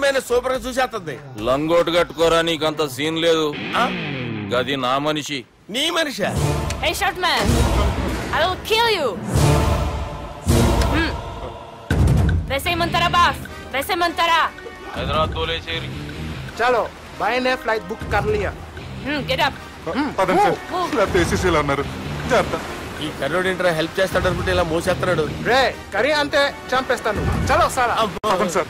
ఏమైనా సూపర్ గా చూసేస్తుంది. లంగోటు కట్టుకోరా, నీకంత సీన్ లేదు. గది నా మనిషి. నీ Manisha? Hey, short man! I will kill you! वैसे मंतरा बास, वैसे मंतरा. हैदराबाद बोले शेर. चलो, भाई ने फ्लाइट बुक कर लिया. Get up. పదండి సార్, లేకపోతే ఏసీసీలో ఉన్నారు. జాగ్రత్త. ఈ కర్రోడు ఏంట్రా హెల్ప్ చేస్తాడు అనుకుంటే ఇలా మోసేస్తున్నాడు. రే కరీ అంతే చంపేస్తాను. చలో సార్. పదండి సార్.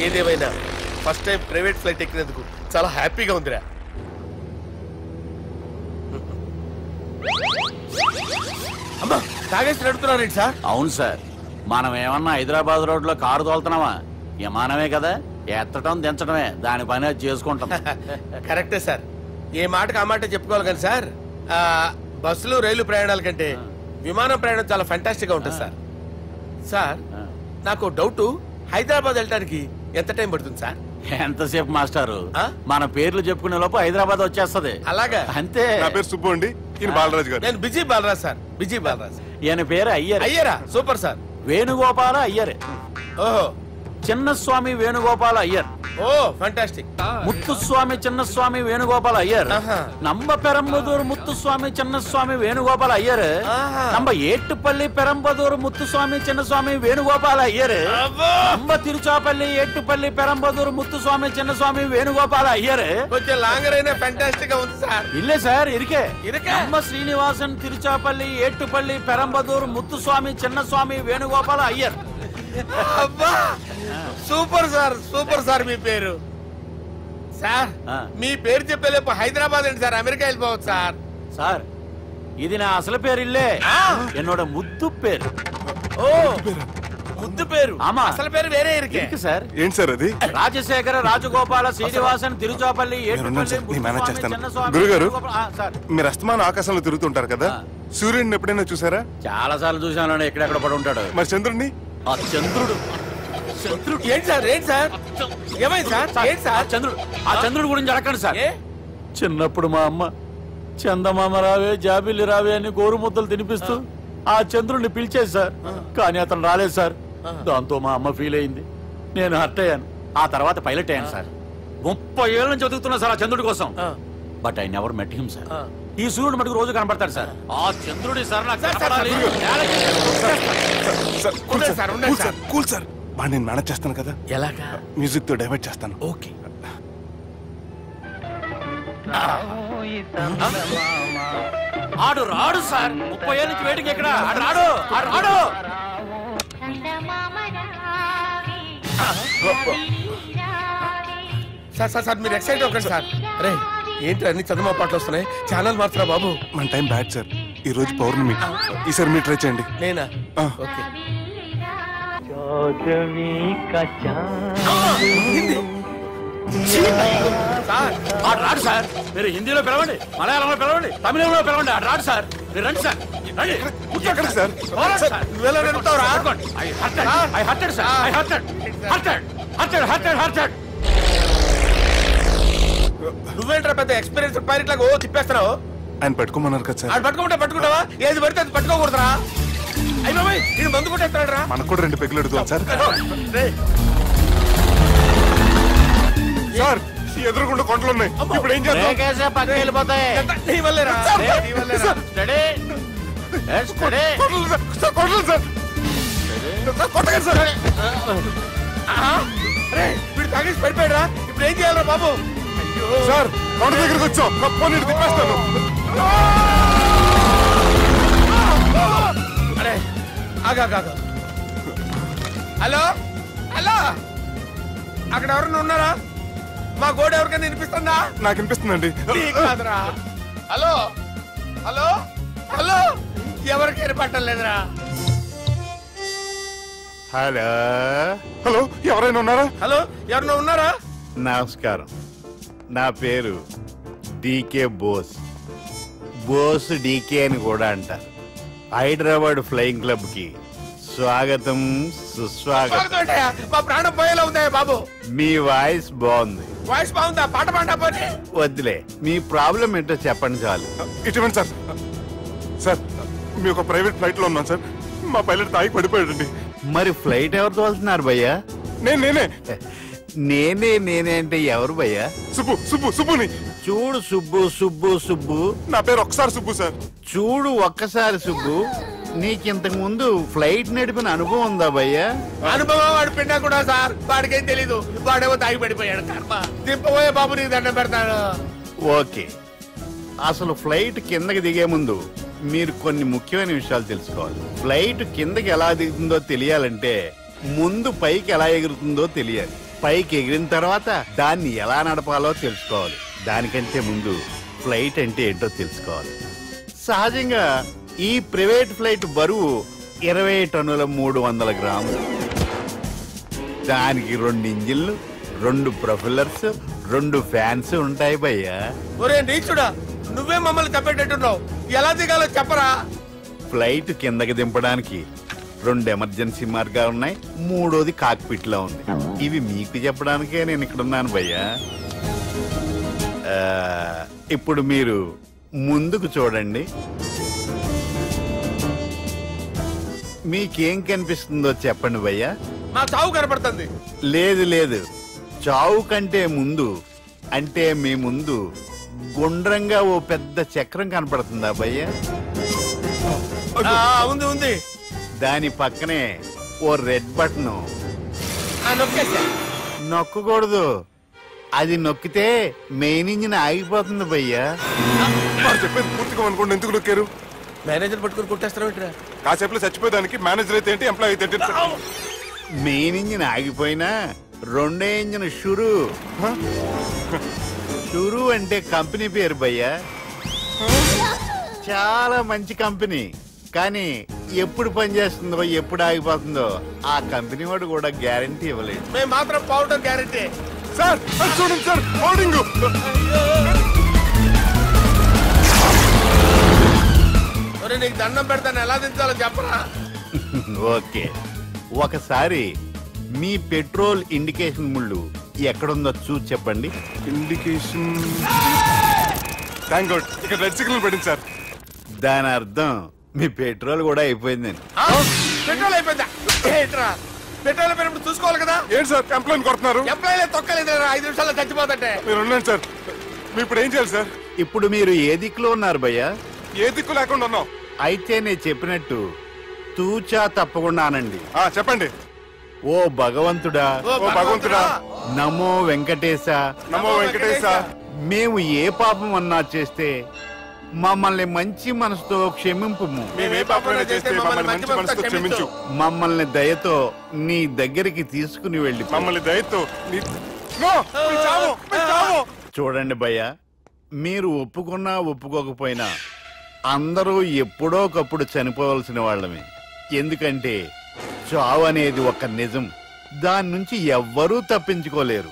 ఏదేమైనా ఫస్ట్ టైం ప్రైవేట్ ఫ్లైట్ ఎక్కినందుకు చాలా హ్యాపీగా ఉందిరా. అమ్మా తాగేసి నడుపుతున్నారేంటి సార్? అవును సార్, మనం ఏమన్నా హైదరాబాద్ రోడ్ లో కారు తోలుతున్నావా? విమానమే కదా, ఎత్తడం దించడమే, దాని పని అది చేసుకుంటాం. కరెక్టే సార్, ఏ మాటకు ఆ మాట చెప్పుకోవాలి కానీ సార్, బస్సులు రైలు ప్రయాణాల కంటే విమానం ప్రయాణం చాలా ఫెంటాస్టిక్ గా ఉంటుంది సార్. సార్ నాకు డౌట్, హైదరాబాద్ వెళ్ళడానికి ఎంత టైం పడుతుంది సార్? ఎంతసేపు మాస్టారు, మన పేర్లు చెప్పుకునే లోపు హైదరాబాద్ వచ్చేస్తది. అలాగా? అంతే. నా పేరు సుబ్బు అండి, ఈయన బాలరాజు గారు. నేను busy Balaraj sir, busy Balaraj. ఈయన పేరు అయ్యర్. అయ్యరా? Super sir. వేణుగోపాల అయ్యర్. ఓహో. చిన్నస్వామి వేణుగోపాల అయ్యర్. Oh fantastic. ముత్తుస్వామి చిన్నస్వామి వేణుగోపాల అయ్యర్. நம்ம பெரம்பதூர் முத்துசுவாமி சின்னசுவாமி வேணுகோபால ஐயர். நம்ம ஏட்டுப்பள்ளி பெரம்பதூர் முத்துசுவாமி சின்னசுவாமி வேணுகோபால ஐயர். நம்ம திருச்சாப்பள்ளி ஏட்டுப்பள்ளி பெரம்பதூர் முத்துசுவாமி சின்னசுவாமி வேணுகோபால ஐயர். కొంచెం లాంగర్ అయినా ఫంటాస్టిక్ గా ఉంది సార్. இல்ல சார், இருக்கே. இருக்கே. நம்ம ஸ்ரீனிவாசன் திருச்சாப்பள்ளி ஏட்டுப்பள்ளி பெரம்பதூர் முத்துசுவாமி சின்னசுவாమి వేణుగోపాల అయ్యర్. అబ్బా సూపర్ సార్, సూపర్ సార్. మీ పేరు సార్, మీ పేరు చెప్పేలేపు హైదరాబాద్ అండి సార్, అమెరికా వెళ్ళిపోవచ్చు సార్. సార్ ఇది నా అసలు పేరు ఇల్లే, என்னோட ముద్దు పేరు. ఓ ముద్దు పేరు. ఆమా, అసలు పేరు వేరే ఇరికే సార్. ఏంటి సార్ అది? రాజశేఖర రాజగోపాల శ్రీనివాసన్ తిరుచాపల్లి గురుగారు, మీరు అస్తమానం ఆకాశంలో తిరుగుతుంటారు కదా, సూర్యుడిని ఎప్పుడైనా చూసారా? చాలా సార్లు చూసాను, ఎక్కడెక్కడ పడి ఉంటాడు. మరి చంద్రుడిని? ఆ చంద్రుడు. ఏంటి సార్, ఏంటి సార్, ఏమైంది సార్? ఏంటి సార్? ఆ చంద్రుడు గురించి అడగండి సార్. చిన్నప్పుడు మా అమ్మ చందమామ రావే జాబిల్లి రావే అని గోరు ముద్దలు తినిపిస్తూ ఆ చంద్రుడిని పిలిచేది సార్, కానీ అతను రాలేదు సార్. దాంతో మా అమ్మ ఫీల్ అయింది, నేను హర్ట్ అయ్యాను. ఆ తర్వాత పైలట్ అయ్యాను సార్. 30 ఏళ్ళ నుంచి చదువుతున్నా సార్ ఆ చంద్రుడి కోసం. But I never met him sir. ఈ సూర్యుడు మటుకు రోజు కనపడతాడు సార్. ఆ చంద్రుడి సార్ నాకు కూల్ సార్, బాగా నేను మేనేజ్ చేస్తాను కదా. ఎలాగా? మ్యూజిక్ తో డైవర్ట్ చేస్తాను. ఓకే. ఆడు రాడు సార్, 30 ఏళ్ళ నుంచి వెయిటింగ్. ఎక్కడ రాడు? రాడు. సార్ సార్ సార్ మీరు ఎక్సైట్ అవ్వకండి సార్. అరే ఏంటి అన్ని చదువు పాటలు వస్తున్నాయి, ఛానల్ మార్చరా బాబు. మన టైం బ్యాడ్ సార్, ఈ రోజు పౌర్ణమి. ఈసారి మీరు ట్రై చేయండి. నేనా? ఓకే. ఆడు రాడు సార్, మీరు హిందీలో పిలవండి, మలయాళంలో పిలవండి, తమిళంలో పిలవండి. ఆడు రాడు సార్, మీరు రండి సార్. ఎక్కడికి సార్? నువ్వేంట్రా పెద్ద ఎక్స్పీరియన్స్ పైలట్ లాగా ఓ తిప్పేస్తున్నావు? ఆయన పట్టుకోమన్నారు కదా సార్. పట్టుకుంటావా? ఏది పడితే అది పట్టుకోకూడదురా. అయ్యి బాబాయ్, ఇది మందు కొట్టేస్తాడు రా. మనకు కూడా 2 పెగ్గులు అడుగుతాం సార్. సార్ ఎదురుకుండా కొండలు ఉన్నాయి, ఇప్పుడు ఏం చేద్దాం? పక్కకి వెళ్ళిపోతాయి. నీ వల్లేరా. వీడు తాగేసి పడిపోయాడా? ఇప్పుడు ఏం చేయాలరా బాబు? సార్ కొండ దగ్గరికి వచ్చాం, పోనీ తిప్పేస్తాను. అరే ఆగా. హలో హలో, అక్కడ ఎవరన్నా ఉన్నారా? మా గోడ ఎవరికైనా వినిపిస్తుందా? నాకు వినిపిస్తుందండి. హలో హలో హలో, ఎవరికి ఏర్పట్టలేదురా. హలో హలో, ఎవరైనా ఉన్నారా? హలో ఎవరైనా ఉన్నారా? నమస్కారం, నా పేరు డీకే బోస్. బోస్ డీకే అని కూడా అంటారు. హైదరాబాద్ ఫ్లయింగ్ క్లబ్ కి స్వాగతం, సుస్వాగతం. మా ప్రాణం పోయేలా ఉందా బాబు? మీ వాయిస్ బాగుంది. వాయిస్ బాగుందా? పాట పాడా పోనీ. వద్దులే, మీ ప్రాబ్లం ఏంటో చెప్పండి చాలు. ఇటువంటి సార్, సార్ మీ ఒక ప్రైవేట్ ఫ్లైట్ లో ఉన్నాం సార్, మా పైలట్ తాగి పడిపోయాడండి. మరి ఫ్లైట్ ఎవరితో వెళ్తున్నారు భయ్యా? నేనే నేనే అంటే ఎవరు భయ్యా? సుబ్బుని. చూడు సుబ్బు నా పేరు ఒకసారి సుబ్బు సార్. చూడు ఒక్కసారి సుబ్బు, నీకింతకు ముందు ఫ్లైట్ నడిపిన అనుభవం ఉందా భయ్యా? అనుభవం వాడు పిండా కూడా సార్, వాడికేం తెలీదు. వాడేమో తాగి పడిపోయాడు. కర్మ దింపబోయే బాబు నీకు దండం పెడతాను. ఓకే, అసలు ఫ్లైట్ కిందకి దిగే ముందు మీరు కొన్ని ముఖ్యమైన విషయాలు తెలుసుకోవాలి. ఫ్లైట్ కిందకి ఎలా దిగుతుందో తెలియాలంటే ముందు పైకి ఎలా ఎగురుతుందో తెలియాలి. పైకి ఎగిరిన తర్వాత దాన్ని ఎలా నడపాలో తెలుసుకోవాలి. దానికంటే ముందు ఫ్లైట్ అంటే ఏంటో తెలుసుకోవాలి. సహజంగా ఈ ప్రైవేట్ ఫ్లైట్ బరువు 20 టన్నుల 300 గ్రాములు. దానికి 2 ఇంజిన్లు, 2 ప్రొపెల్లర్స్, 2 ఫ్యాన్స్ ఉంటాయి భయ్యా. ఒరే నీచుడా, నువ్వే మమ్మల్ని తప్పేటట్టున్నావు. ఎలా దిగాలో చెప్పరా? ఫ్లైట్ కిందకి దింపడానికి 2 ఎమర్జెన్సీ మార్గాలు ఉన్నాయి, 3వది కాక్పిట్ లో ఉంది. ఇవి మీకు చెప్పడానికే నేను ఇక్కడ ఉన్నాను భయ్యా. ఇప్పుడు మీరు ముందుకు చూడండి. మీకేం కనిపిస్తుందో చెప్పండి భయ్యా. నా చావు కనపడుతుంది. లేదు, చావు కంటే ముందు అంటే మీ ముందు గుండ్రంగా ఓ పెద్ద చక్రం కనపడుతుందా భయ్యా? ఉంది. దాని పక్కనే ఓ రెడ్ బటన్. నొక్కకూడదు, అది నొక్కితే మెయిన్ ఇంజిన్ ఆగిపోతుంది భయ్యా. చెప్పేది పూర్తిగా అనుకోండి. ఎందుకు నొక్కారు? మేనేజర్ పట్టుకుని కొట్టేస్తారా? కాసేపులో చచ్చిపోయేదానికి మేనేజర్ అయితే ఏంటి, ఎంప్లాయ్ అయితే ఏంటి? మెయిన్ ఇంజిన్ ఆగిపోయినా 2వ ఇంజిన్ షురు అంటే కంపెనీ పేరు భయ్యా. చాలా మంచి కంపెనీ, కానీ ఎప్పుడు పనిచేస్తుందో ఎప్పుడు ఆగిపోతుందో ఆ కంపెనీ వాడు కూడా గ్యారంటీ ఇవ్వలేదు. మేము మాత్రం పౌడర్ గ్యారంటీ. సార్ చూడండి సార్, హోర్డింగ్. నీకు దండం పెడతాను, ఎలా దించాలో చెప్పరా? ఓకే, ఒకసారి మీ పెట్రోల్ ఇండికేషన్ ముళ్ళు ఎక్కడుందో చూసి చెప్పండి. ఇండికేషన్. థ్యాంక్ గాడ్, ఇక్కడ రెడ్ సిగ్నల్ పడింది సార్. దాని అర్థం మీ పెట్రోల్ కూడా అయిపోయిందని. పెట్రోల్ అయిపోయిందా? పెట్రోల్ అయిపోయినప్పుడు చూసుకోవాలి కదా. ఏంటి సార్ ఎంప్లాయ్ కొడుతున్నారు? ఎంప్లాయ్ తొక్కలేదు, 5 నిమిషాల్లో చచ్చిపోతుంటే. మీరు ఉన్నాను సార్. మీరు ఇప్పుడు ఏం చేయాలి సార్? ఇప్పుడు మీరు ఏ దిక్కులో ఉన్నారు భయ్యా? ఏ దిక్కు లేకుండా ఉన్నాం. అయితే నేను చెప్పినట్టు తూచా తప్పకుండా అనండి. చెప్పండి. ఓ భగవంతుడా, నమో వెంకటేశ, నమో వెంకటేశ. మేము ఏ పాపం అన్నా చేస్తే మమ్మల్ని మంచి మనసుతో క్షమింపు. మమ్మల్ని దయతో నీ దగ్గరికి తీసుకుని వెళ్ళి. మమ్మల్ని దయతో. చూడండి భయ్యా, మీరు ఒప్పుకున్నా ఒప్పుకోకపోయినా అందరూ ఎప్పుడో ఒకప్పుడు చనిపోవలసిన వాళ్ళమే. ఎందుకంటే చావు అనేది ఒక నిజం, దాని నుంచి ఎవ్వరూ తప్పించుకోలేరు.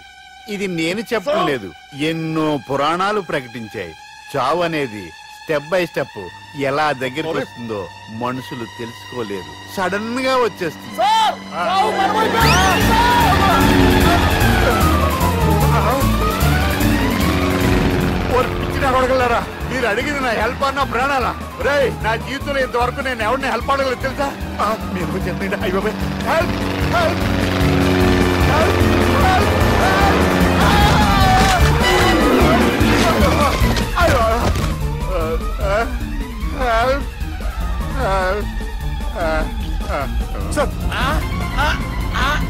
ఇది నేను చెప్పడం లేదు, ఎన్నో పురాణాలు ప్రకటించాయి. చావు అనేది స్టెప్ బై స్టెప్ ఎలా దగ్గరికి వస్తుందో మనుషులు తెలుసుకోలేరు, సడన్ గా వచ్చేస్తుంది. అడగలరా? మీరు అడిగింది నా హెల్ప్ అన్న ప్రాణాలా? రే, నా జీవితంలో ఇంతవరకు నేను ఎవరిని హెల్ప్ అడగలేదు తెలుసా? మీరు చెప్పండి. అయ్యో హెల్ప్ హెల్ప్ సార్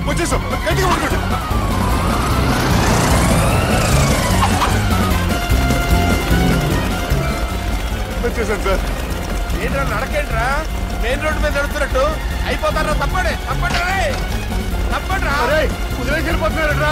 వచ్చేసాం. గట్టిగా పడుకోండి. వచ్చేసాను సార్. ఏంట్రా నడకేంట్రా? మెయిన్ రోడ్డు మీద నడుస్తున్నట్టు అయిపోతారా? తప్పండి తప్పండి, తప్పండి రా. వదిలేసి వెళ్ళిపోతున్నారా?